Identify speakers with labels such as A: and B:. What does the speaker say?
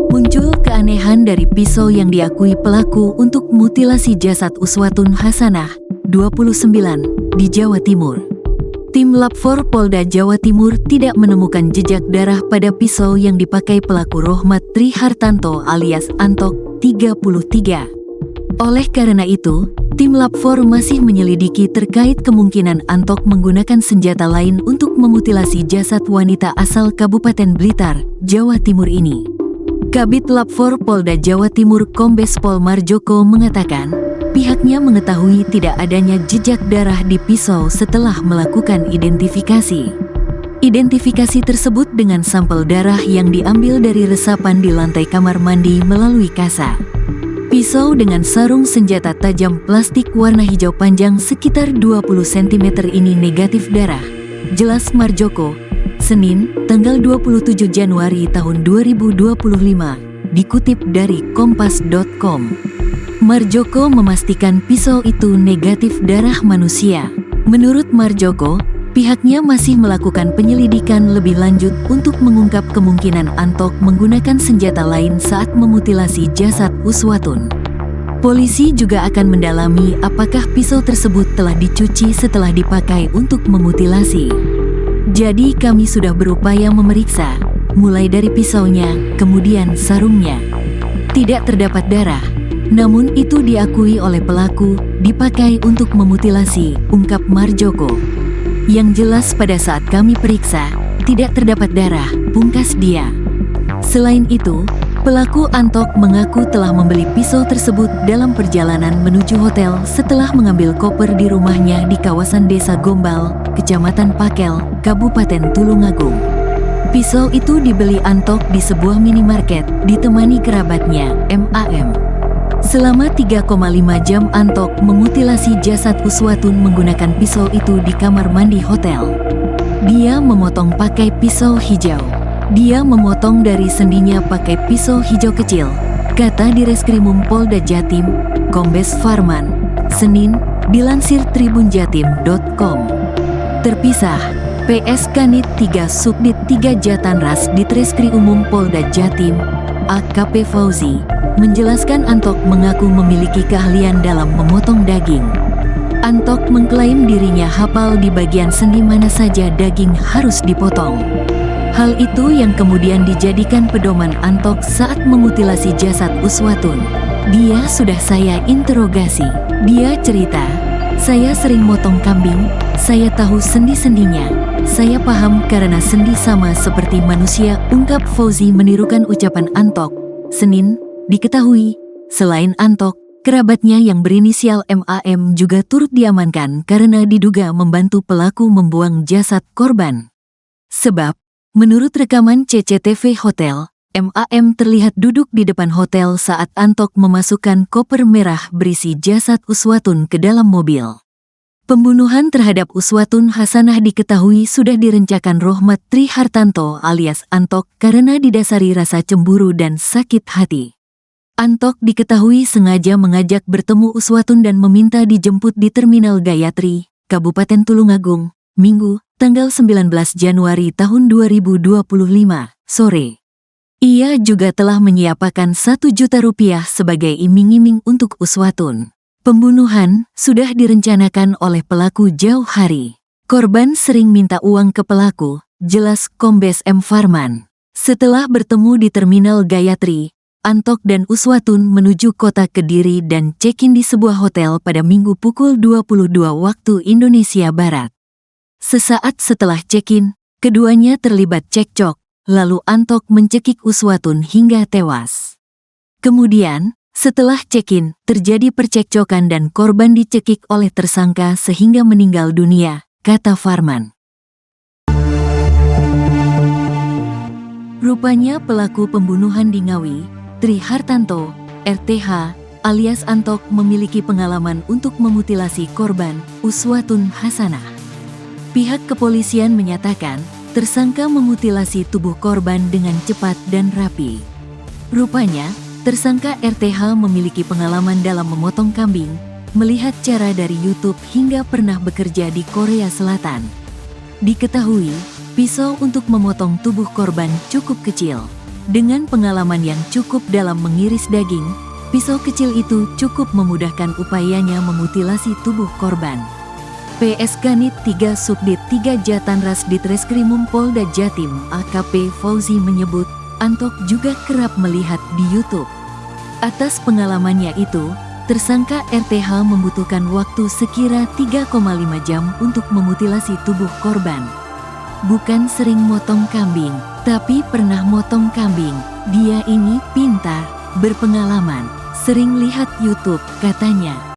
A: Muncul keanehan dari pisau yang diakui pelaku untuk mutilasi jasad Uswatun Hasanah, 29, di Jawa Timur. Tim Lab 4 Polda Jawa Timur tidak menemukan jejak darah pada pisau yang dipakai pelaku Rohmat Trihartanto alias Antok, 33. Oleh karena itu, tim Lab 4 masih menyelidiki terkait kemungkinan Antok menggunakan senjata lain untuk memutilasi jasad wanita asal Kabupaten Blitar, Jawa Timur ini. Kabid Lab 4 Polda Jawa Timur Kombes Pol Marjoko mengatakan, pihaknya mengetahui tidak adanya jejak darah di pisau setelah melakukan identifikasi. Identifikasi tersebut dengan sampel darah yang diambil dari resapan di lantai kamar mandi melalui kasa. Pisau dengan sarung senjata tajam plastik warna hijau panjang sekitar 20 cm ini negatif darah. Jelas Marjoko, Senin, tanggal 27 Januari tahun 2025, dikutip dari kompas.com. Marjoko memastikan pisau itu negatif darah manusia. Menurut Marjoko, pihaknya masih melakukan penyelidikan lebih lanjut untuk mengungkap kemungkinan Antok menggunakan senjata lain saat memutilasi jasad Uswatun. Polisi juga akan mendalami apakah pisau tersebut telah dicuci setelah dipakai untuk memutilasi. Jadi kami sudah berupaya memeriksa, mulai dari pisaunya, kemudian sarungnya. Tidak terdapat darah, namun itu diakui oleh pelaku, dipakai untuk memutilasi, ungkap Marjoko. Yang jelas pada saat kami periksa, tidak terdapat darah, pungkas dia. Selain itu, pelaku Antok mengaku telah membeli pisau tersebut dalam perjalanan menuju hotel setelah mengambil koper di rumahnya di kawasan Desa Gombal, Kecamatan Pakel, Kabupaten Tulungagung. Pisau itu dibeli Antok di sebuah minimarket, ditemani kerabatnya, MAM. Selama 3,5 jam Antok memutilasi jasad Uswatun menggunakan pisau itu di kamar mandi hotel. Dia memotong pakai pisau hijau. Dia memotong dari sendinya pakai pisau hijau kecil, kata Direskrimum Polda Jatim, Kombes Farman, Senin, dilansir tribunjatim.com. Terpisah, PS Kanit 3 Subdit 3 Jatanras Ditreskri Umum Polda Jatim, AKP Fauzi, menjelaskan Antok mengaku memiliki keahlian dalam memotong daging. Antok mengklaim dirinya hafal di bagian sendi mana saja daging harus dipotong. Hal itu yang kemudian dijadikan pedoman Antok saat memutilasi jasad Uswatun. Dia sudah saya interogasi. Dia cerita, saya sering motong kambing, saya tahu sendi-sendinya. Saya paham karena sendi sama seperti manusia, ungkap Fauzi menirukan ucapan Antok. Senin, diketahui, selain Antok, kerabatnya yang berinisial MAM juga turut diamankan karena diduga membantu pelaku membuang jasad korban. Sebab, menurut rekaman CCTV hotel, MAM terlihat duduk di depan hotel saat Antok memasukkan koper merah berisi jasad Uswatun ke dalam mobil. Pembunuhan terhadap Uswatun Hasanah diketahui sudah direncanakan Rohmat Trihartanto alias Antok karena didasari rasa cemburu dan sakit hati. Antok diketahui sengaja mengajak bertemu Uswatun dan meminta dijemput di Terminal Gayatri, Kabupaten Tulungagung, Minggu, tanggal 19 Januari tahun 2025, sore. Ia juga telah menyiapkan Rp1 juta sebagai iming-iming untuk Uswatun. Pembunuhan sudah direncanakan oleh pelaku jauh hari. Korban sering minta uang ke pelaku, jelas Kombes M. Farman. Setelah bertemu di Terminal Gayatri, Antok dan Uswatun menuju kota Kediri dan check-in di sebuah hotel pada Minggu pukul 22 waktu Indonesia Barat. Sesaat setelah check-in, keduanya terlibat cekcok, lalu Antok mencekik Uswatun hingga tewas. Kemudian, setelah check-in, terjadi percekcokan dan korban dicekik oleh tersangka sehingga meninggal dunia, kata Farman. Rupanya pelaku pembunuhan di Ngawi, Trihartanto, RTH, alias Antok memiliki pengalaman untuk memutilasi korban, Uswatun Hasanah. Pihak kepolisian menyatakan, tersangka memutilasi tubuh korban dengan cepat dan rapi. Rupanya, tersangka RTH memiliki pengalaman dalam memotong kambing, melihat cara dari YouTube hingga pernah bekerja di Korea Selatan. Diketahui, Pisau untuk memotong tubuh korban cukup kecil. Dengan pengalaman yang cukup dalam mengiris daging, pisau kecil itu cukup memudahkan upayanya memutilasi tubuh korban. PS Kanit 3 Subdit 3 Jatanras Ditreskrimum Polda Jatim AKP Fauzi menyebut, Antok juga kerap melihat di YouTube. Atas pengalamannya itu, tersangka RTH membutuhkan waktu sekira 3,5 jam untuk memutilasi tubuh korban. Bukan sering motong kambing, tapi pernah motong kambing. Dia ini pintar, berpengalaman, sering lihat YouTube, katanya.